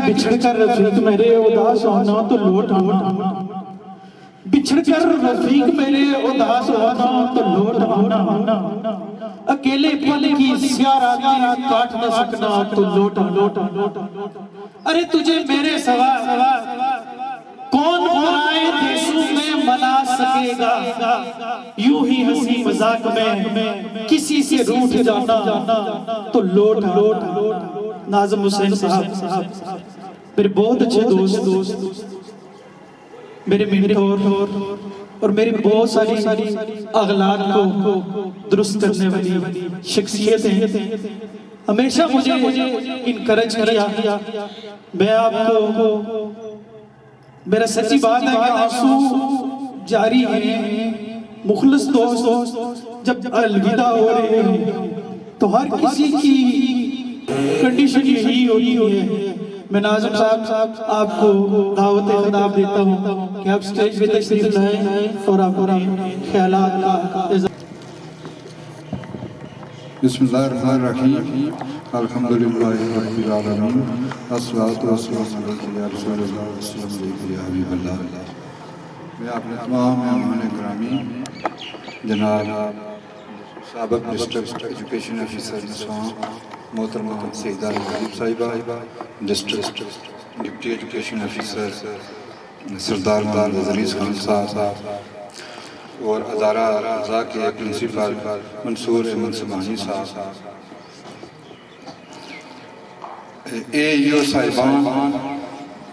بچھڑ کر رفیق میرے اداس ہونا تو لوٹ آنا، بچھڑ کر رفیق میرے اداس ہونا تو لوٹ آنا، اکیلے پل کی سیاہ راتیں کاٹ نہ سکنا تو لوٹ آنا، ارے تجھے میرے سوا کون پرائے دیسوں میں منا سکے گا، یوں ہی ہنسی مذاق میں کسی سے روٹھ جانا تو لوٹ آنا۔ ناظم حسین صاحب میرے بہت اچھے دوست، میرے منٹور اور میری بہت ساری اغلاط کو درست کرنے والی شخصیت ہیں، ہمیشہ مجھے انکرج کیا۔ میں آپ کو میرا سچی بات ہے کہ آنسو جاری ہیں، مخلص دوست جب الوداع ہو رہے ہیں تو ہر کسی کی کنڈیشن یہی ہوتی ہے۔ میں ناظم صاحب آپ کو دعوت خطاب دیتا ہوں کہ آپ سٹیج پہ تشریف لائیں اور آپ اپنے خیالات کا بسم اللہ الرحمن الرحیم، الحمدللہ رب العالمین، الصلاۃ والسلام علیک یا رسول اللہ، السلام علیکم یا حبیب اللہ۔ میں اپنے تمام مہمان گرامی جناب سابق ڈسٹرکٹ ایجوکیشن آفیسر نسواں محترمہ سیدہ غریب صاحبہ، ڈسٹرکٹ ڈپٹی ایجوکیشن آفیسر سردار محمد عزیز خان صاحب اور ادارہ اعضاء کے پرنسپل منصور احمد سبحانی صاحب، اے ایو صاحبان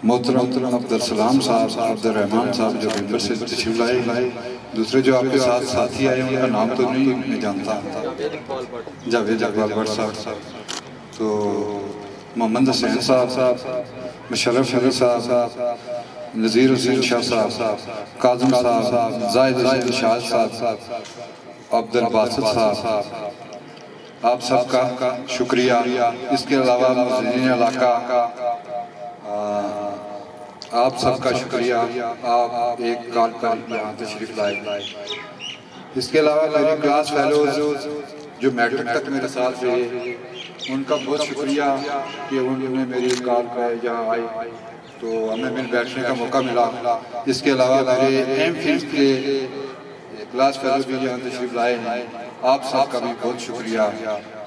محترم عبدالسلام صاحب، عبدالرحمن صاحب جو ممبر سے تشریف لائے، دوسرے جو آپ کے ساتھ ساتھی آئے ان کا نام تو نہیں میں جانتا، جاوید اقبال بٹ صاحب، تو محمد حسین صاحب، مشرف علی صاحب، نذیر حسین شاہ صاحب، کاظم صاحب، زاہد حسین شاہ صاحب، عبدالباسط صاحب، آپ سب کا شکریہ۔ اس کے علاوہ مؤذنین علاقہ آپ سب کا شکریہ، آپ ایک کال پر یہاں تشریف لائے۔ اس کے علاوہ میری کلاس فیلوز جو میٹرک تک میرے ساتھ رہے ان کا بہت شکریہ کہ انہوں نے میری کال پہ یہاں آئی تو ہمیں مل بیٹھنے کا موقع ملا۔ اس کے علاوہ میرے ایم فل کے کلاس فیلوز بھی یہاں تشریف لائے ہیں، آپ سب کا بھی بہت شکریہ۔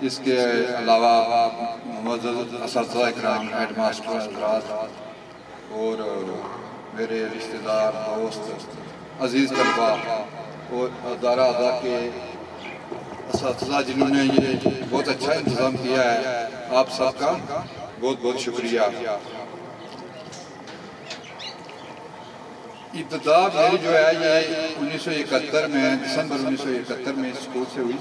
اس کے علاوہ معزز اساتذہ اکرام، ہیڈ ماسٹر حضرات اور میرے رشتہ دار، دوست، عزیز طلباء اور ادارہ اعضاء کے اساتذہ جنہوں نے یہ بہت اچھا انتظام کیا ہے، آپ سب کا بہت بہت شکریہ۔ ابتدا میری جو ہے یہ 1971 میں دسمبر 1971 میں اسکول سے ہوئی،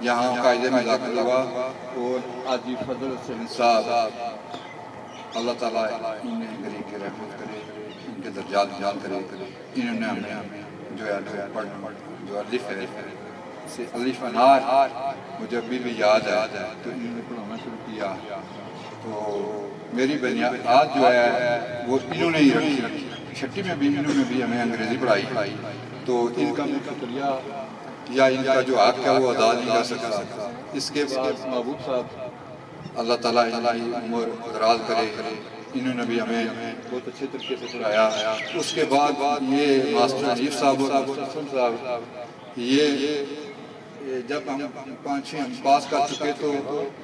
یہاں قاعدے میں داخل ہوا اور حاجی فضل حسین صاحب اللہ تعالیٰ انہیں غریب کی رحمت کرے، ان کے درجات بلند کرے، انہوں نے ہمیں جو ہے پڑھنا جو الف ہے سے الف انار مجھے ابھی بھی یاد ہے تو انہوں نے پڑھانا شروع کیا، تو میری بنیاد جو ہے وہ انہوں نے ہی رکھی۔ چھٹی میں بھی انہوں نے بھی ہمیں انگریزی پڑھائی، تو ان کا میں شکریہ یا ان کا جو حق ہے وہ ادا نہیں کر سکتا۔ اس کے بعد محبوب صاحب اللہ تعالیٰ ان کی عمر دراز کرے، انہوں نے بھی ہمیں بہت اچھے طریقے سے پڑھایا۔ اس کے بعد یہ ماسٹر عجیب صاحب اور ماسٹر صاحب یہ جب ہم 5-6 پاس کر چکے تو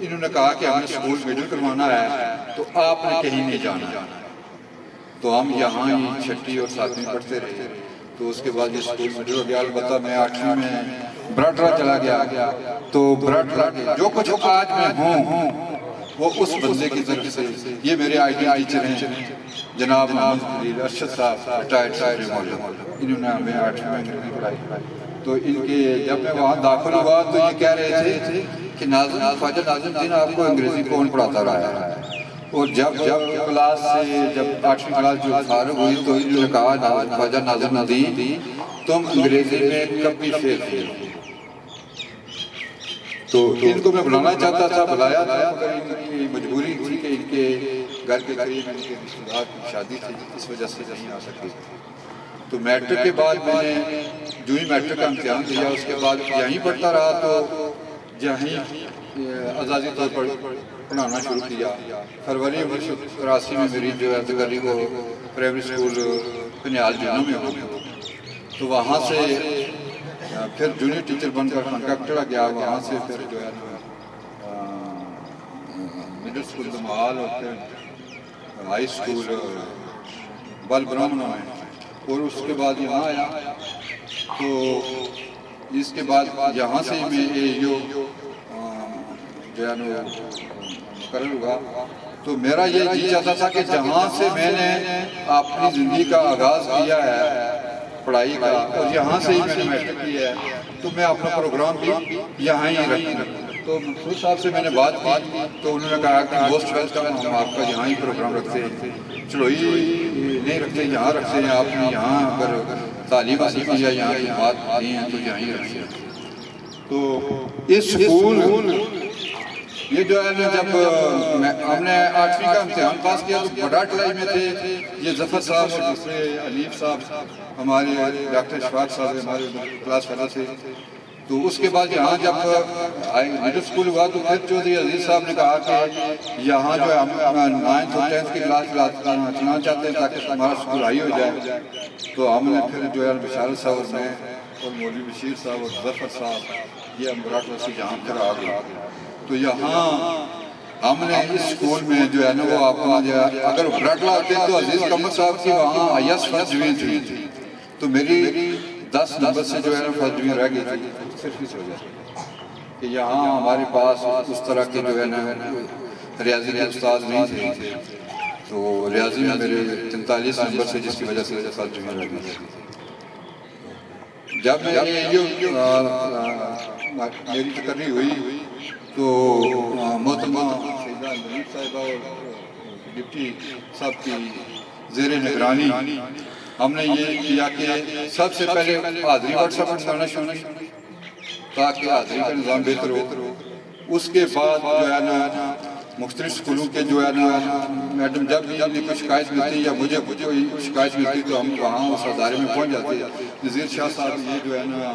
انہوں نے کہا کہ ہمیں اسکول مڈل کروانا ہے تو آپ نے کہیں نہیں جانا، تو ہم یہاں ہی چھٹی اور 7ویں پڑھتے رہے۔ تو اس کے بعد یہ اسکول مڈل ہو گیا، البتہ میں 8ویں میں براٹرا چلا گیا، تو براٹرا کے جو کچھ آج میں ہوں وہ اس بندے کی طرف سے۔ یہ میرے آئی ٹی ٹیچر ہیں جناب محمد خلیل ارشد صاحب، ریٹائرڈ سیکرٹری مولانا، انہوں نے ہمیں 8ویں میں انگریزی پڑھائی۔ تو ان کے جب میں وہاں داخل ہوا تو یہ کہہ رہے تھے کہ ناظم خواجہ ناظم الدین آپ کو انگریزی کون پڑھاتا رہا ہے، اور جب کلاس سے جب 8ویں کلاس جو فارغ ہوئی تو انہوں نے کہا خواجہ ناظم الدین تم انگریزی میں کبھی فیل نہیں ہو۔ تو ان کو میں بلانا چاہتا تھا، بلایا تھا، مگر ان کی مجبوری تھی کہ ان کے گھر کے قریب ان کے رشتہ دار کی شادی تھی، اس وجہ سے نہیں آ سکے۔ تو میٹرک کے بعد میں نے جو ہی میٹرک کا امتحان دیا اس کے بعد یہیں پڑھتا رہا، تو یہیں اعزازی طور پر پڑھانا شروع کیا. فروری 1983 میں میری جو ہے تقرری وہ پرائمری اسکول پنیال جنوں میں ہو. تو وہاں سے پھر جونیئر ٹیچر بن کر خانقاہ گیا. وہاں سے پھر جو ہے مڈل اسکول دمحال اور پھر ہائی اسکول بل برہمنوں میں, اور اس کے بعد یہاں آیا. تو اس کے بعد یہاں سے میں جو ہے مقرر ہوا. تو میرا یہ جی چاہتا تھا کہ جہاں سے میں نے اپنی زندگی کا آغاز کیا ہے پڑھائی کا, اور یہاں سے ہی میں نے میٹرک کیا ہے, تو میں اپنا پروگرام بھی یہاں ہی رکھوں. تو منصور صاحب سے میں نے بات کی تو انہوں نے کہا کہ موسٹ ویلکم, ہم آپ کا یہاں ہی پروگرام رکھتے ہیں. چلوئی نہیں رکھتے, یہاں رکھتے ہیں. آپ نے یہاں اگر تعلیم حاصل کی ہے, یہاں کی بات نہیں ہے, تو یہاں ہی رکھتے ہیں. تو اس سکول یہ جو ہے نا, جب ہم نے 8ویں کا امتحان پاس کیا تو بڑا ٹلائی میں تھے یہ ظفر صاحب اور دوسرے علیف صاحب, ہمارے ڈاکٹر اشفاق صاحب ہمارے کلاس فیلو تھے. تو اس کے بعد یہاں جب مڈل اسکول ہوا تو پھر چودھری عزیز صاحب نے کہا کہ یہاں جو ہے ہم 9th اور 10th کی کلاس چلانا چاہتے ہیں تاکہ ہمارا اسکول ہائی ہو جائے. تو ہم نے پھر جو ہے بشارت صاحب اور میں اور مولوی بشیر صاحب اور ظفر صاحب یہ ہم براٹ سے یہاں پھر آ گئے. تو یہاں ہم نے اس سکول میں جو ہے نا وہ اپنا جو ہے, اگر براٹلا ہوتے تو عزیز قمر صاحب کی وہاں آئیس فرسٹ ڈویژن تھی, تو میری 10 نمبر سے جو ہے نا فرسٹ ڈویژن رہ گئی تھی صرف اس وجہ سے کہ یہاں ہمارے پاس اس طرح کے جو ہے نا ریاضی کے استاد نہیں تھے. تو ریاضی میں میرے 43 نمبر سے, جس کی وجہ سے فرسٹ ڈویژن رہ گئی. جب میری تقرری ہوئی تو محترمہ سیدہ نریف صاحبہ اور ڈپٹی صاحب کی زیر نگرانی ہم نے یہ کیا کہ سب سے پہلے حاضری واٹس ایپ بنانا شروع کی تاکہ حاضری کا نظام بہتر ہو. اس کے بعد جو ہے نا مختلف سکولوں کے جو ہے نا میڈم جب بھی ہم نے کوئی شکایت ملتی یا مجھے کوئی شکایت ملتی تو ہم وہاں اس ادارے میں پہنچ جاتے. نذیر شاہ صاحب یہ جو ہے نا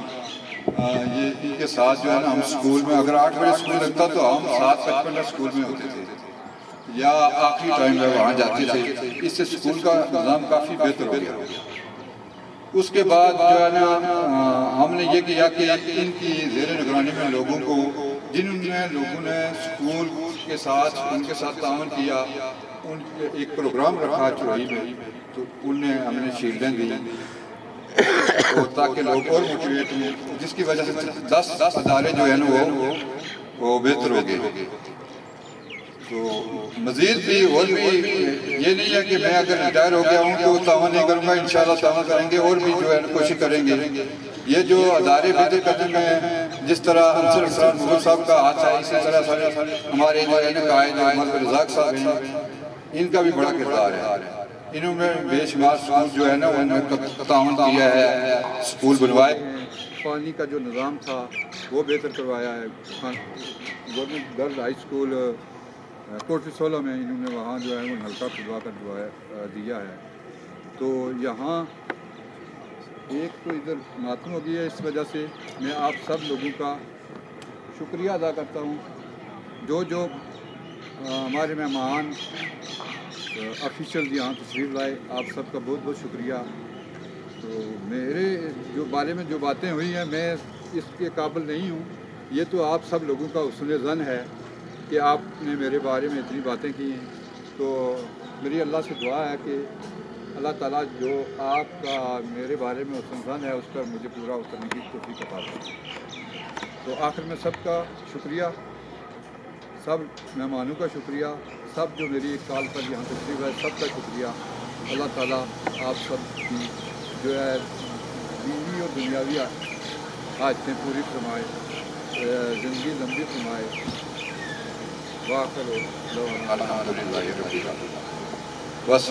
یہ ان کے ساتھ جو ہے نا ہم سکول میں اگر 8 بجے سکول لگتا تو ہم 7:55 سکول میں ہوتے تھے یا آخری ٹائم میں وہاں جاتے تھے. اس سے سکول کا نظام کافی بہتر ہو گیا. اس کے بعد جو ہے نا ہم نے یہ کیا کہ ان کی زیر نگرانی میں لوگوں کو جن لوگوں نے سکول کے ساتھ ان کے ساتھ تعاون کیا, ان ایک پروگرام رکھا چوڑی میں, تو ان نے ہم نے شیلڈیں دی تاکہ لوگ اور موٹیویٹ ہوں, جس کی وجہ سے 10 ادارے جو ہیں نا وہ بہتر ہو گئے. تو مزید بھی اور بھی یہ نہیں ہے کہ میں اگر ریٹائر ہو گیا ہوں تو تعاون نہیں کروں گا, انشاءاللہ تعاون کریں گے اور بھی جو ہے کوشش کریں گے. یہ جو ادارے بہتر کرنے میں جس طرح انصر اسرار مغل صاحب کا ہاتھ ہے, اسی طرح ہمارے جو ہے نا قائد محمد رزاق صاحب ہیں, ان کا بھی بڑا کردار ہے. انہوں نے بے شمار سکول جو ہے نا انہوں نے تعاون کیا ہے, سکول بنوائے, پانی کا جو نظام تھا وہ بہتر کروایا ہے. Government girls high school Kotli 16 میں انہوں نے وہاں جو ہے وہ نلکا کھلوا کر دیا ہے. تو یہاں ایک تو ادھر ماتم ہو گئی ہے. اس وجہ سے میں آپ سب لوگوں کا شکریہ ادا کرتا ہوں جو ہمارے مہمان آفیشیل یہاں تشریف لائے, آپ سب کا بہت بہت شکریہ. تو میرے جو بارے میں جو باتیں ہوئی ہیں میں اس کے قابل نہیں ہوں. یہ تو آپ سب لوگوں کا حسن ظن ہے کہ آپ نے میرے بارے میں اتنی باتیں کی ہیں. تو میری اللہ سے دعا ہے کہ اللہ تعالیٰ جو آپ کا میرے بارے میں حسن ظن ہے اس پر مجھے پورا اترنے کی توفیق عطا کرے. تو آخر میں سب کا شکریہ, سب مہمانوں کا شکریہ, سب جو میری ایک کال پر یہاں تشریف ہے سب کا شکریہ. اللہ تعالیٰ آپ سب کی جو ہے دینی اور دنیاوی حاجتیں پوری فرمائے, زندگی لمبی فرمائے. واخر الحمدللہ رب العالمین. بس